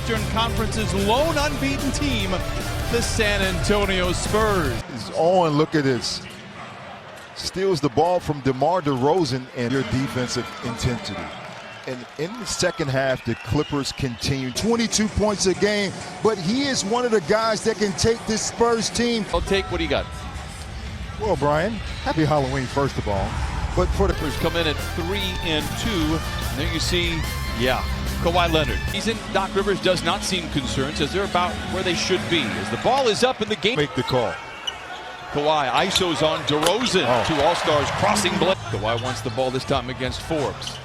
Eastern Conference's lone unbeaten team, the San Antonio Spurs. Is on, look at this. Steals the ball from DeMar DeRozan and your defensive intensity. And in the second half, the Clippers continue 22 points a game, but he is one of the guys that can take this Spurs team. I'll take what he got. Well, Brian, happy Halloween, first of all. But for the Clippers come in at 3-2. And there you see, Kawhi Leonard. Doc Rivers does not seem concerned, says they're about where they should be. As the ball is up in the game. Make the call. Kawhi ISOs on DeRozan. Two All-Stars crossing blade. Kawhi wants the ball this time against Forbes.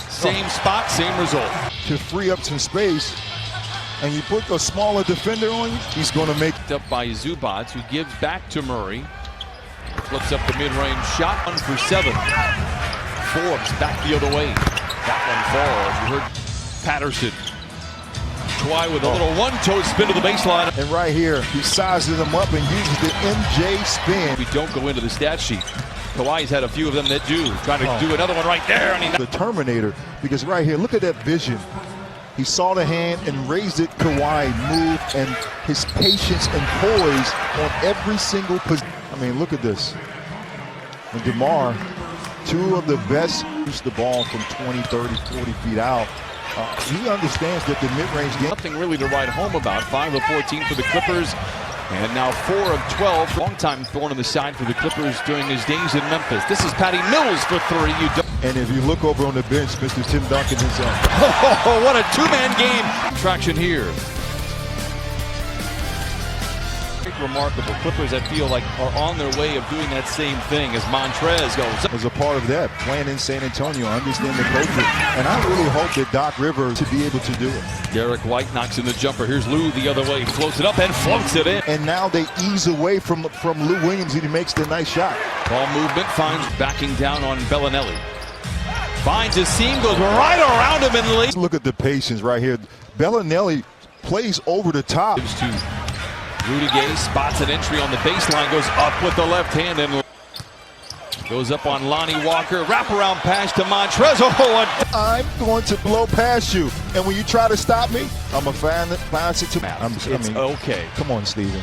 Same spot, same result. To free up some space, and you put a smaller defender on you, he's going to make. Up by Zubac, who gives back to Murray. Flips up the mid-range shot, 1 for 7. Forbes back the other way. That one falls. You heard Patterson. Kawhi with a little one-toe spin to the baseline. And right here, he sizes them up and uses the MJ spin. We don't go into the stat sheet. Kawhi's had a few of them that do. Trying to do another one right there. And the Terminator, because right here, look at that vision. He saw the hand and raised it. Kawhi moved, and his patience and poise on every single position. I mean, look at this. And DeMar, two of the best, use the ball from 20, 30, 40 feet out. He understands that the mid-range game. Nothing really to write home about. 5 of 14 for the Clippers. And now 4 of 12. Long-time thorn in the side for the Clippers during his days in Memphis. This is Patty Mills for 3. And if you look over on the bench, Mr. Tim Duncan is on. Oh, what a two-man game. Traction here. Remarkable. Clippers, I feel like, are on their way of doing that same thing as Montrez goes. As a part of that, playing in San Antonio, understand the culture. And I really hope that Doc Rivers to be able to do it. Derek White knocks in the jumper. Here's Lou the other way. Floats it up and floats it in. And now they ease away from Lou Williams, and he makes the nice shot. Ball movement finds backing down on Bellinelli. Finds his seam, goes right around him and leads. Look at the patience right here. Bellinelli plays over the top. Rudy Gay spots an entry on the baseline, goes up with the left hand and goes up on Lonnie Walker. Wraparound pass to Montrez. I'm going to blow past you. And when you try to stop me, I'm a fan that pass it to okay. Come on, Steven.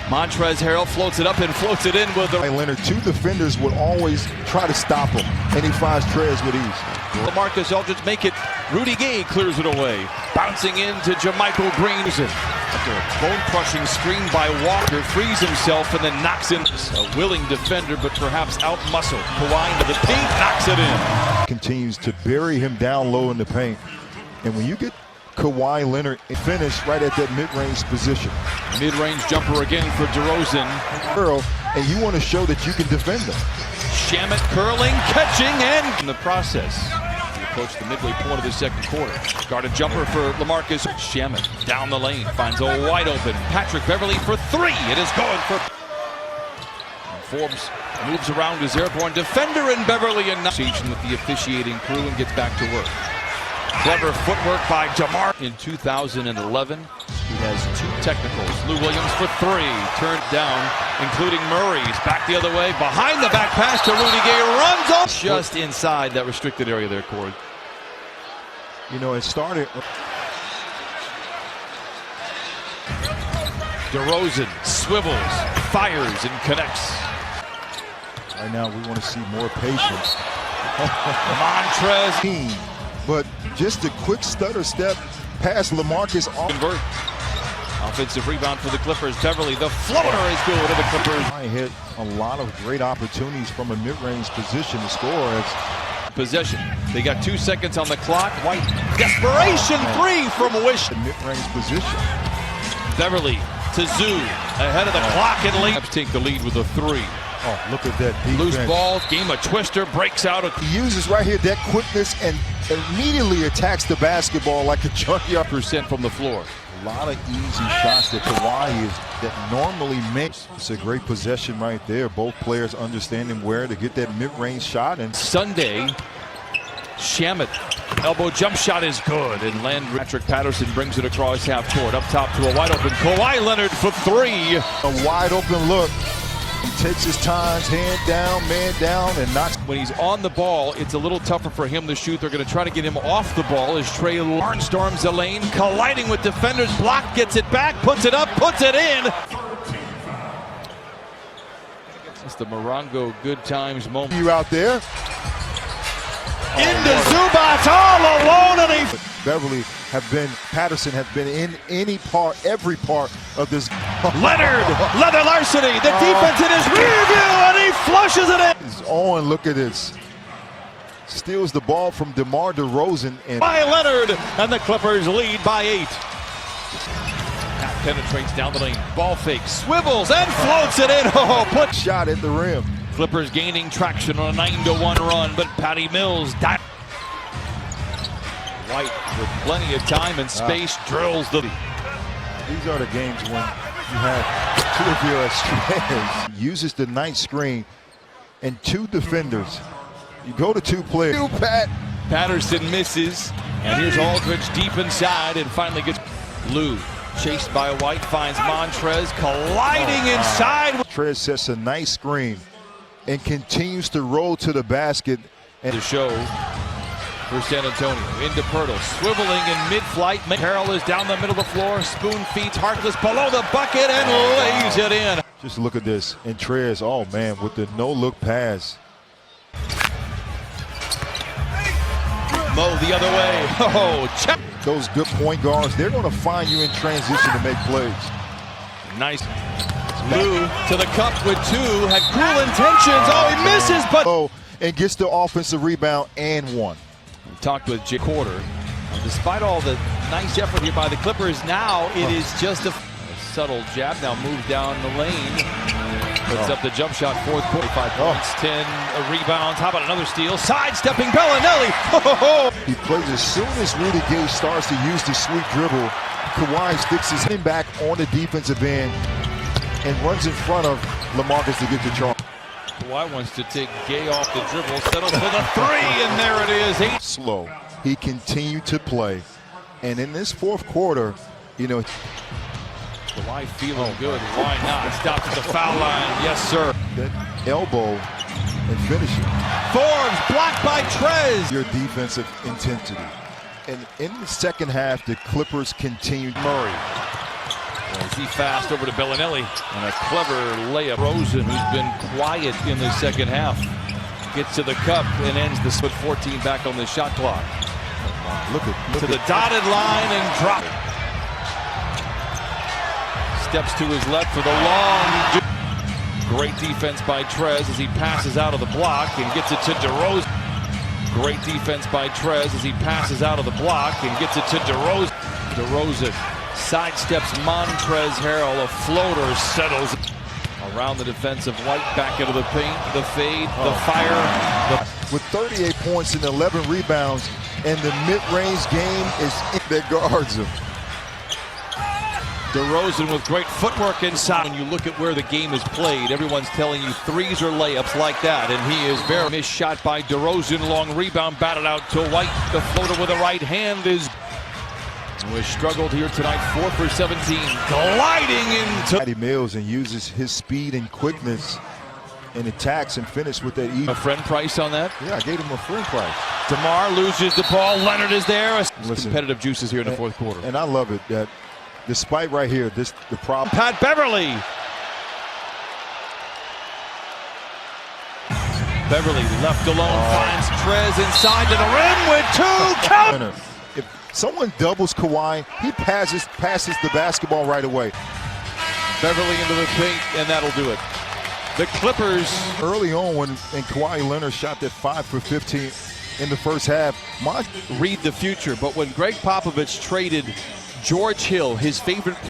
Montrez Harrell floats it up and floats it in with the Leonard. Two defenders would always try to stop him, and he finds Trez with ease. LaMarcus Aldridge make it. Rudy Gay clears it away. Bouncing into JaMychal Green. After a bone-crushing screen by Walker, frees himself and then knocks in. A willing defender, but perhaps out-muscled. Kawhi into the paint, knocks it in. Continues to bury him down low in the paint. And when you get Kawhi Leonard finish right at that mid-range position. Mid-range jumper again for DeRozan. And you want to show that you can defend them. Shamet curling, catching, and in the process. We approach the midway point of the second quarter. Guarded jumper for LaMarcus. Shamet down the lane, finds a wide open Patrick Beverly for 3. It is going for. Forbes moves around his airborne defender and Beverly and with the officiating crew and gets back to work. Clever footwork by DeMar. In 2011, he has 2 technicals. Lou Williams for 3. Turned down, including Murray's. Back the other way. Behind the back pass to Rudy Gay. Runs off. Just inside that restricted area there, Corey. You know, it started. DeRozan swivels, fires, and connects. Right now, we want to see more patience. Montrez. But just a quick stutter step past LaMarcus. Convert. Offensive rebound for the Clippers. Beverly, the floater is good to the Clippers. I hit a lot of great opportunities from a mid-range position to score. Possession. They got 2 seconds on the clock. White. Desperation 3 from Wish. Mid-range position. Beverly to Zoo. Ahead of the clock and lead. Take the lead with a 3. Oh, look at that defense. Loose ball, game a twister, breaks out. He uses right here that quickness and immediately attacks the basketball like a junkyard. % from the floor. A lot of easy shots that Kawhi is that normally makes. It's a great possession right there. Both players understanding where to get that mid-range shot. And Sunday, Shamet elbow jump shot is good, and Patrick Patterson brings it across half court, up top to a wide open Kawhi Leonard for 3. A wide open look. He takes his time, hand down, man down, and knocks. When he's on the ball, it's a little tougher for him to shoot. They're going to try to get him off the ball as Trey Lawrence storms the lane, colliding with defenders. Block, gets it back, puts it up, puts it in. It's the Morongo good times moment. You out there. Into Zubac all alone, and he... Patterson have been in every part of this. Leonard, leather larceny, the defense in his rear view, and he flushes it in. He's on, look at this. Steals the ball from DeMar DeRozan. And by Leonard, and the Clippers lead by 8. Pat penetrates down the lane, ball fake, swivels, and floats it in. Oh, put shot at the rim. Clippers gaining traction on a 9-1 run, but Patty Mills dives. White with plenty of time and space drills the... These are the games when you have two of your stars. Uses the night screen and 2 defenders. You go to 2 players. Patterson misses, and here's Aldridge deep inside and finally gets Lou. Chased by White, finds Montrez colliding inside. Montrez sets a nice screen and continues to roll to the basket. And to show for San Antonio, into Pirtle, swiveling in mid-flight. Harrell is down the middle of the floor, spoon feeds Harkless below the bucket and lays it in. Just look at this, and Trez, oh man, with the no-look pass. Mo the other way, oh, check. Those good point guards, they're gonna find you in transition to make plays. Nice. Lou to the cup with 2, had cruel intentions, oh, he misses, but... Oh, and gets the offensive rebound and 1. We talked with Jay Quarter. Despite all the nice effort here by the Clippers, now it is just a subtle jab. Now moves down the lane. Puts up the jump shot, 4th quarter, 5 points, 10 rebounds. How about another steal? Sidestepping Bellinelli. He plays as soon as Rudy Gay starts to use the sweet dribble. Kawhi sticks his hand back on the defensive end and runs in front of LaMarcus to get the charge. Kawhi wants to take Gay off the dribble, settles for the 3, and there it is. 8. Slow. He continued to play. And in this 4th quarter, you know, Kawhi feeling good. Why not? Stops at the foul line. Yes, sir. That elbow and finishing. Forbes blocked by Trez. Your defensive intensity. And in the second half, the Clippers continued. Murray. As he fast over to Bellinelli, and a clever layup. Rosen, who's been quiet in the second half, gets to the cup and ends the split 14 back on the shot clock. Look to the dotted line and drop. Steps to his left for the long. Great defense by Trez as he passes out of the block and gets it to DeRozan. Great defense by Trez as he passes out of the block and gets it to DeRozan. DeRozan sidesteps Montrez Harrell. A floater settles around the defensive White, back into the paint. The fade, the fire. With 38 points and 11 rebounds, and the mid-range game is that guards him. DeRozan with great footwork inside. When you look at where the game is played, everyone's telling you 3s or layups like that, and he is very missed shot by DeRozan. Long rebound batted out to White. The floater with the right hand is... We struggled here tonight, 4 for 17, gliding into... Patty Mills, and uses his speed and quickness and attacks and finish with that A friend price on that? Yeah, I gave him a friend price. DeMar loses the ball. Leonard is there. Competitive juices here in the 4th quarter. And I love it that despite right here, the problem. Pat Beverly. Beverly left alone, finds Trez inside to the rim with 2 count. If someone doubles Kawhi, he passes the basketball right away. Beverly into the paint, and that'll do it. The Clippers early on when Kawhi Leonard shot that 5 for 15 in the first half. Read the future, but when Greg Popovich traded George Hill, his favorite